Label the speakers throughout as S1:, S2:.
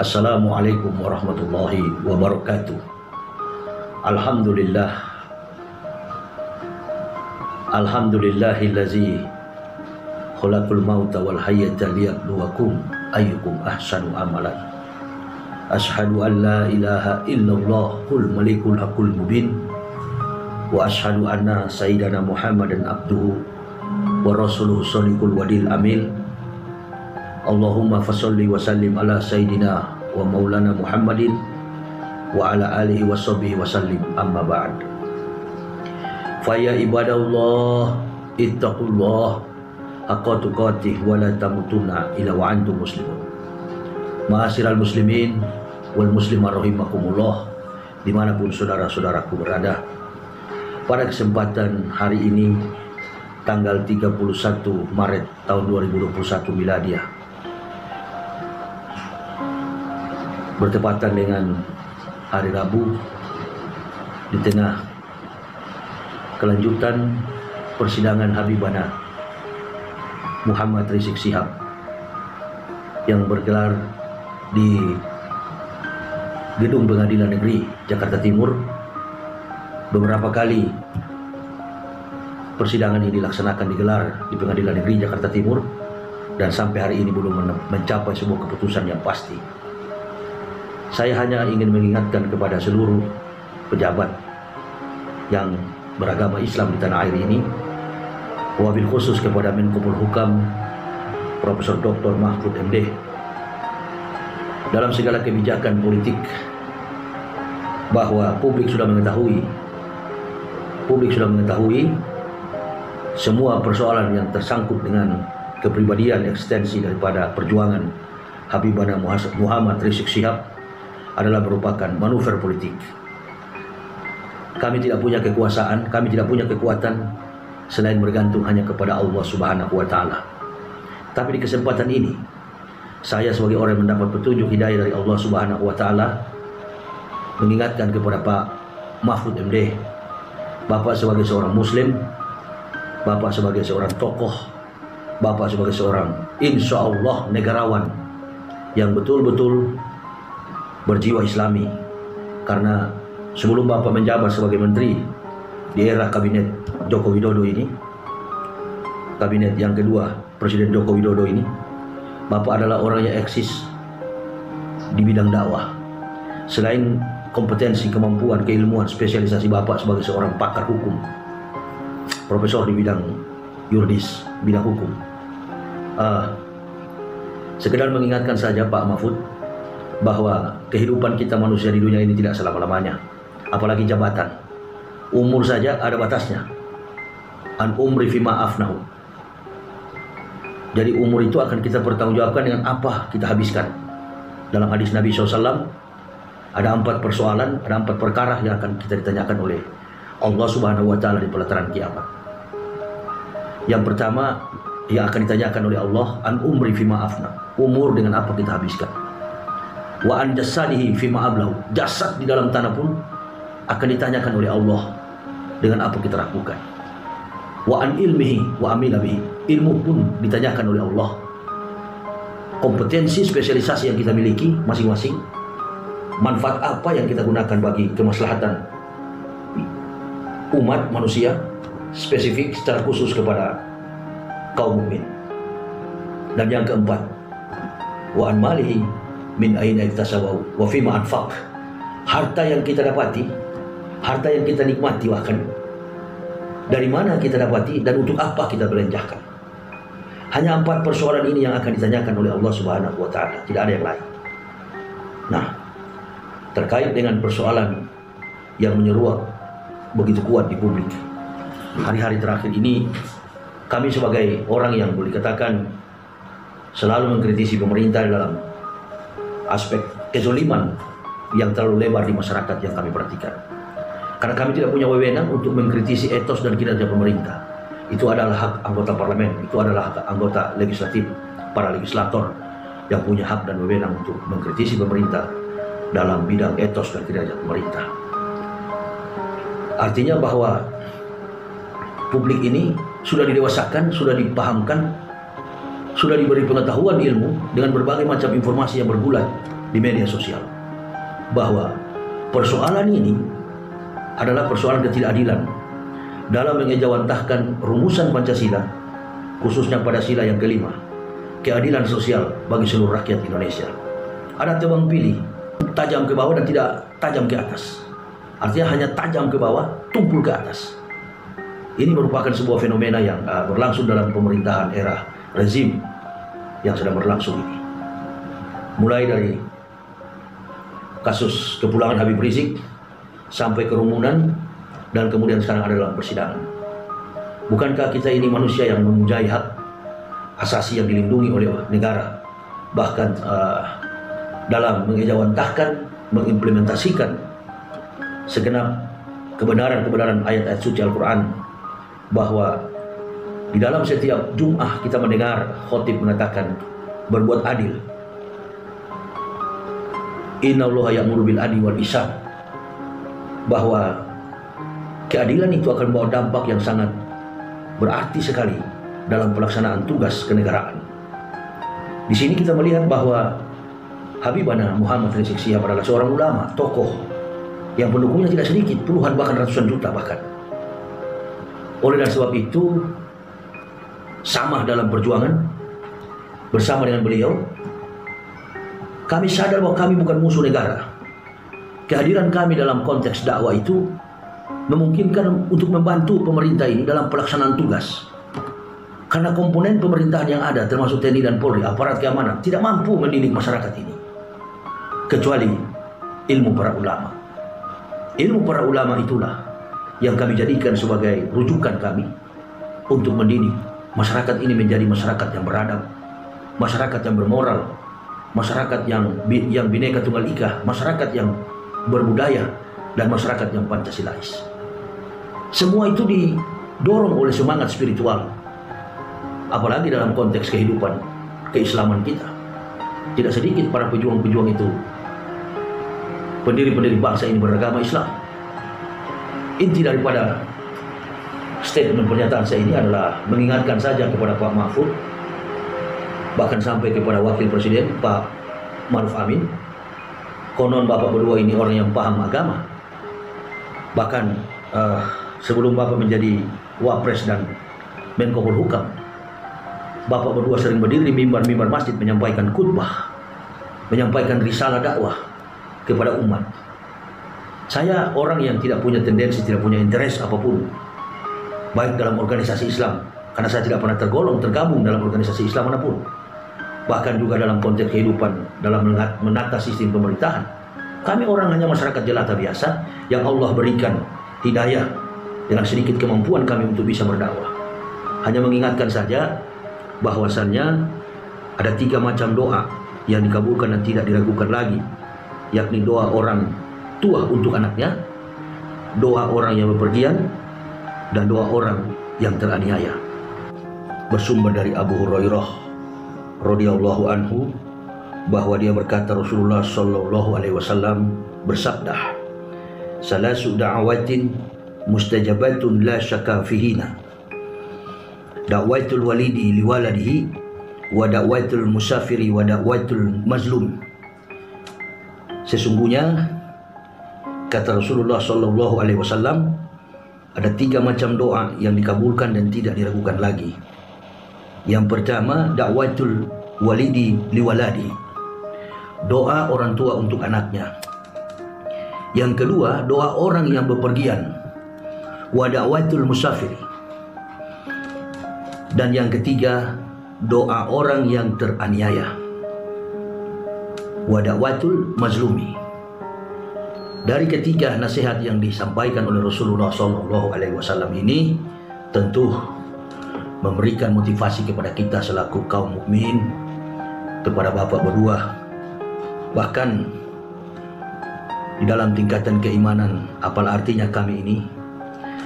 S1: Assalamualaikum warahmatullahi wabarakatuh. Alhamdulillah. Alhamdulillahillazi khalaqal mauta wal hayata liyabluwakum ayyukum ahsanu amalan. Ashhadu an la ilaha illallahul malikul haqqul mubin wa ashhadu anna sayyidana Muhammadan abduhu wa rasuluhu shadiqul wadil amin. Allahumma fasalli wa sallim ala sayyidina wa maulana Muhammadin wa ala alihi wa sahbihi wa sallim, amma ba'd. Faya ibadallah ittaqullah haqqa tuqatih wa la tamutunna illa wa antum muslimun. Ma'asyiral muslimin wal muslimah rahimakumullah, dimanapun saudara-saudaraku berada. Pada kesempatan hari ini tanggal 31 Maret tahun 2021 miladiah, bertepatan dengan hari Rabu, di tengah kelanjutan persidangan Habibana Muhammad Rizik Syihab yang bergelar di Gedung Pengadilan Negeri Jakarta Timur. Beberapa kali persidangan ini dilaksanakan digelar di Pengadilan Negeri Jakarta Timur, dan sampai hari ini belum mencapai sebuah keputusan yang pasti. Saya hanya ingin mengingatkan kepada seluruh pejabat yang beragama Islam di tanah air ini, wabil khusus kepada Menko Polhukam Profesor Dr. Mahfud MD, dalam segala kebijakan politik, bahwa publik sudah mengetahui semua persoalan yang tersangkut dengan kepribadian ekstensi daripada perjuangan Habibana Muhammad Rizik Syihab adalah merupakan manuver politik. Kami tidak punya kekuasaan, kami tidak punya kekuatan selain bergantung hanya kepada Allah Subhanahu wa Ta'ala. Tapi di kesempatan ini, saya sebagai orang yang mendapat petunjuk hidayah dari Allah Subhanahu wa Ta'ala mengingatkan kepada Pak Mahfud MD, Bapak sebagai seorang muslim, Bapak sebagai seorang tokoh, Bapak sebagai seorang insya Allah negarawan yang betul-betul berjiwa Islami. Karena sebelum Bapak menjabat sebagai menteri di era kabinet Joko Widodo ini, kabinet yang kedua Presiden Joko Widodo ini, Bapak adalah orang yang eksis di bidang dakwah. Selain kompetensi, kemampuan, keilmuan, spesialisasi Bapak sebagai seorang pakar hukum, profesor di bidang yuridis, bidang hukum. Sekedar mengingatkan saja Pak Mahfud, bahwa kehidupan kita manusia di dunia ini tidak selama-lamanya, apalagi jabatan. Umur saja ada batasnya. An umri fima afnahu. Jadi umur itu akan kita pertanggungjawabkan dengan apa kita habiskan. Dalam hadis Nabi SAW, ada 4 persoalan, ada 4 perkara yang akan kita ditanyakan oleh Allah Subhanahu wa Ta'ala di pelataran kiamat. Yang pertama yang akan ditanyakan oleh Allah, an umri fima afna, umur dengan apa kita habiskan. Wa an jasadihi fima ablahu, jasad di dalam tanah pun akan ditanyakan oleh Allah dengan apa kita lakukan. Wa an ilmihi wa amila bihi, ilmu pun ditanyakan oleh Allah. Kompetensi, spesialisasi yang kita miliki masing-masing, manfaat apa yang kita gunakan bagi kemaslahatan umat manusia, spesifik secara khusus kepada kaum mukmin. Dan yang keempat, wa an malihi min aina iktasabahu wa fima anfaq, harta yang kita dapati, harta yang kita nikmati, bahkan dari mana kita dapati dan untuk apa kita belanjakan. Hanya 4 persoalan ini yang akan ditanyakan oleh Allah Subhanahu wa Ta'ala, tidak ada yang lain. Nah, terkait dengan persoalan yang menyeruak begitu kuat di publik hari-hari terakhir ini, kami sebagai orang yang boleh dikatakan selalu mengkritisi pemerintah dalam aspek kezaliman yang terlalu lebar di masyarakat yang kami perhatikan. Karena kami tidak punya wewenang untuk mengkritisi etos dan kinerja pemerintah. Itu adalah hak anggota parlemen, itu adalah hak anggota legislatif, para legislator yang punya hak dan wewenang untuk mengkritisi pemerintah dalam bidang etos dan kinerja pemerintah. Artinya bahwa publik ini sudah didewasakan, sudah dipahamkan, sudah diberi pengetahuan ilmu dengan berbagai macam informasi yang bergulat di media sosial bahwa persoalan ini adalah persoalan ketidakadilan dalam mengejawantahkan rumusan Pancasila, khususnya pada sila yang kelima, keadilan sosial bagi seluruh rakyat Indonesia. Ada tebang pilih, tajam ke bawah dan tidak tajam ke atas. Artinya hanya tajam ke bawah, tumpul ke atas. Ini merupakan sebuah fenomena yang berlangsung dalam pemerintahan era rezim yang sedang berlangsung ini. Mulai dari kasus kepulangan Habib Rizik sampai kerumunan dan kemudian sekarang ada dalam persidangan. Bukankah kita ini manusia yang mempunyai hak asasi yang dilindungi oleh negara, bahkan dalam mengejawantahkan, mengimplementasikan segenap kebenaran-kebenaran ayat-ayat suci Al-Quran, bahwa di dalam setiap Jum'ah kita mendengar khotib mengatakan berbuat adil. Innallaha ya'muru bil adli wal ihsan, bahwa keadilan itu akan membawa dampak yang sangat berarti sekali dalam pelaksanaan tugas kenegaraan. Di sini kita melihat bahwa Habibana Muhammad Rizik Syihab adalah seorang ulama, tokoh yang pendukungnya tidak sedikit, puluhan bahkan ratusan juta bahkan. Oleh dan sebab itu, sama dalam perjuangan bersama dengan beliau, kami sadar bahwa kami bukan musuh negara. Kehadiran kami dalam konteks dakwah itu memungkinkan untuk membantu pemerintah ini dalam pelaksanaan tugas. Karena komponen pemerintahan yang ada, termasuk TNI dan Polri, aparat keamanan, tidak mampu mendidik masyarakat ini, kecuali ilmu para ulama. Ilmu para ulama itulah yang kami jadikan sebagai rujukan kami untuk mendidik masyarakat ini menjadi masyarakat yang beradab, masyarakat yang bermoral, masyarakat yang Bhinneka Tunggal Ika, masyarakat yang berbudaya, dan masyarakat yang Pancasilais. Semua itu didorong oleh semangat spiritual, apalagi dalam konteks kehidupan keislaman kita. Tidak sedikit para pejuang-pejuang itu, pendiri-pendiri bangsa ini beragama Islam. Inti daripada statement pernyataan saya ini adalah mengingatkan saja kepada Pak Mahfud, bahkan sampai kepada Wakil Presiden Pak Maruf Amin. Konon Bapak berdua ini orang yang paham agama. Bahkan sebelum Bapak menjadi Wapres dan Menko Polhukam, Bapak berdua sering berdiri di mimbar-mimbar masjid menyampaikan khutbah, menyampaikan risalah dakwah kepada umat. Saya orang yang tidak punya tendensi, tidak punya interest apapun, baik dalam organisasi Islam, karena saya tidak pernah tergabung dalam organisasi Islam manapun. Bahkan juga dalam konteks kehidupan, dalam menata sistem pemerintahan. Kami orang hanya masyarakat jelata biasa yang Allah berikan hidayah dengan sedikit kemampuan kami untuk bisa berdakwah. Hanya mengingatkan saja bahwasannya ada 3 macam doa yang dikabulkan dan tidak diragukan lagi, yakni doa orang tua untuk anaknya, doa orang yang bepergian, dan doa orang yang teraniaya. Bersumber dari Abu Hurairah radhiyallahu anhu bahwa dia berkata, Rasulullah sallallahu alaihi wasallam bersabda, salasu da'awatin mustajabatun la syakka fihina, da'watul walidi liwaladihi, wa da'watul musafiri, wa da'watul mazlum. Sesungguhnya, kata Rasulullah sallallahu alaihi wasallam, ada 3 macam doa yang dikabulkan dan tidak diragukan lagi. Yang pertama, da'watul walidi liwaladi, doa orang tua untuk anaknya. Yang kedua, doa orang yang bepergian, wa da'watul musafiri. Dan yang ketiga, doa orang yang teraniaya, wa da'watul mazlumi. Dari ketiga nasihat yang disampaikan oleh Rasulullah SAW ini tentu memberikan motivasi kepada kita selaku kaum mukmin, kepada Bapak berdua. Bahkan di dalam tingkatan keimanan, apalah artinya kami ini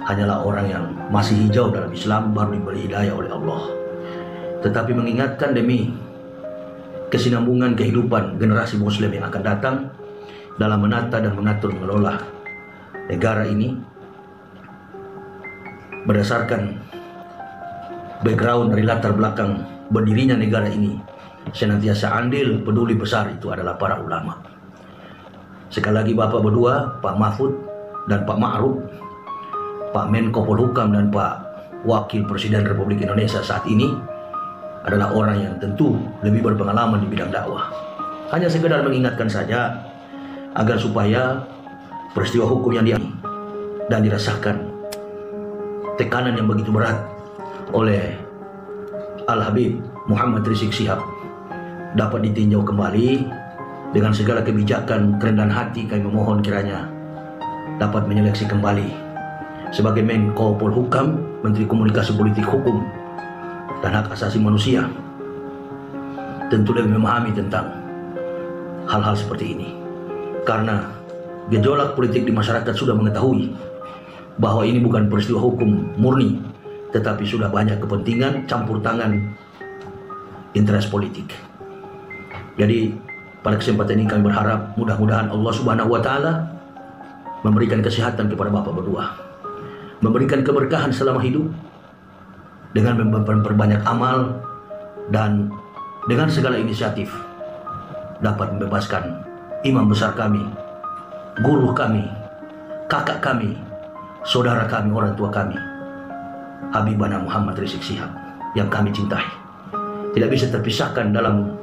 S1: hanyalah orang yang masih hijau dalam Islam, baru diberi hidayah oleh Allah. Tetapi mengingatkan demi kesinambungan kehidupan generasi muslim yang akan datang dalam menata dan mengatur mengelola negara ini berdasarkan background dari latar belakang berdirinya negara ini senantiasa andil peduli besar itu adalah para ulama. Sekali lagi Bapak berdua, Pak Mahfud dan Pak Ma'ruf, Pak Menko Polhukam dan Pak Wakil Presiden Republik Indonesia saat ini adalah orang yang tentu lebih berpengalaman di bidang dakwah. Hanya sekedar mengingatkan saja agar supaya peristiwa hukum yang dialami dan dirasakan tekanan yang begitu berat oleh Al-Habib Muhammad Rizik Syihab dapat ditinjau kembali dengan segala kebijakan kerendahan hati. Kami memohon kiranya dapat menyeleksi kembali sebagai Menko Polhukam, Menteri Komunikasi Politik Hukum dan Hak Asasi Manusia, tentu lebih memahami tentang hal-hal seperti ini, karena gejolak politik di masyarakat sudah mengetahui bahwa ini bukan peristiwa hukum murni, tetapi sudah banyak kepentingan campur tangan interest politik. Jadi pada kesempatan ini kami berharap mudah-mudahan Allah Subhanahu wa Ta'ala memberikan kesehatan kepada Bapak berdua, memberikan keberkahan selama hidup dengan memperbanyak amal, dan dengan segala inisiatif dapat membebaskan imam besar kami, guru kami, kakak kami, saudara kami, orang tua kami, Habibana Muhammad Rizik Syihab yang kami cintai. Tidak bisa terpisahkan dalam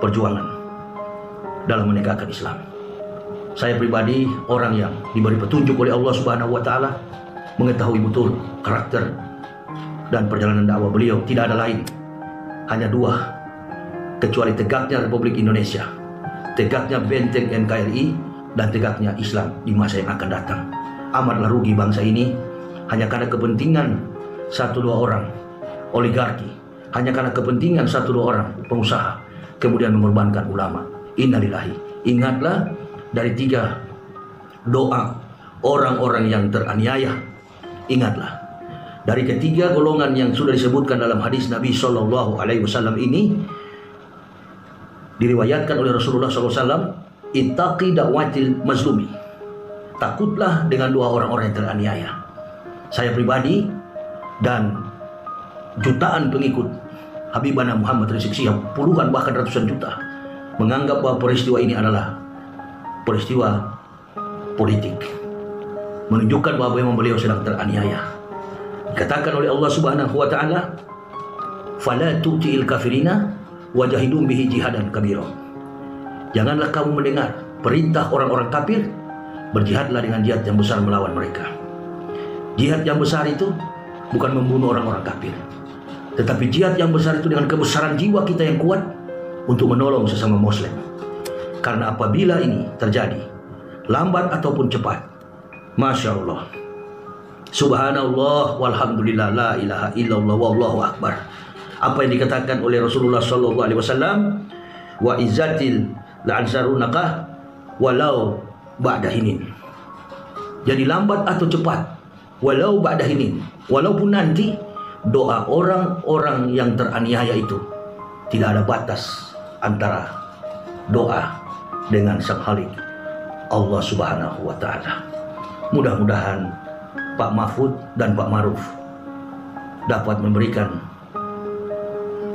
S1: perjuangan dalam menegakkan Islam. Saya pribadi orang yang diberi petunjuk oleh Allah Subhanahu wa Ta'ala, mengetahui betul karakter dan perjalanan dakwah beliau tidak ada lain, hanya dua, kecuali tegaknya Republik Indonesia, tegaknya benteng NKRI, dan tegaknya Islam di masa yang akan datang. Amatlah rugi bangsa ini hanya karena kepentingan satu dua orang oligarki, hanya karena kepentingan satu dua orang pengusaha, kemudian mengorbankan ulama. Innalillahi. Ingatlah dari 3 doa orang-orang yang teraniaya. Ingatlah dari ketiga golongan yang sudah disebutkan dalam hadis Nabi Shallallahu Alaihi Wasallam ini, diriwayatkan oleh Rasulullah SAW, ittaqi da'watil mazlumi, takutlah dengan doa orang-orang yang teraniaya. Saya pribadi dan jutaan pengikut Habibana Muhammad Rizik Syihab, puluhan bahkan ratusan juta, menganggap bahwa peristiwa ini adalah peristiwa politik, menunjukkan bahwa memang beliau sedang teraniaya. Dikatakan oleh Allah Subhanahu wa Ta'ala, fala tu'til kafirina wajahidum bihi jihadan kabira. Janganlah kamu mendengar perintah orang-orang kafir, berjihadlah dengan jihad yang besar melawan mereka. Jihad yang besar itu bukan membunuh orang-orang kafir, tetapi jihad yang besar itu dengan kebesaran jiwa kita yang kuat untuk menolong sesama muslim. Karena apabila ini terjadi, lambat ataupun cepat, Masya Allah, Subhanallah, walhamdulillah, la ilaha illallah, wallahu akbar. Apa yang dikatakan oleh Rasulullah SAW, wa izzatil la'ansarunaka walau ba'da hinin. Jadi lambat atau cepat, walau ba'da hinin, walaupun nanti, doa orang-orang yang teraniaya itu tidak ada batas antara doa dengan Sang Khalik Allah Subhanahu wa Ta'ala. Mudah-mudahan Pak Mahfud dan Pak Ma'ruf dapat memberikan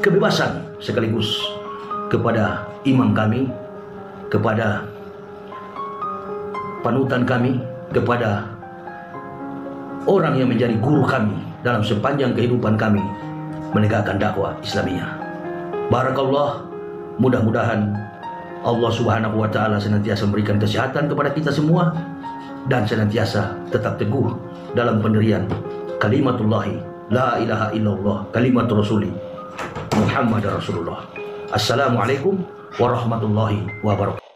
S1: kebebasan sekaligus kepada imam kami, kepada panutan kami, kepada orang yang menjadi guru kami dalam sepanjang kehidupan kami menegakkan dakwah Islamiyah. Barakallah. Mudah-mudahan Allah Subhanahu wa Ta'ala senantiasa memberikan kesehatan kepada kita semua dan senantiasa tetap teguh dalam pendirian kalimatullahi la ilaha illallah, kalimatur rasuli Muhammad Rasulullah. Assalamualaikum warahmatullahi wabarakatuh.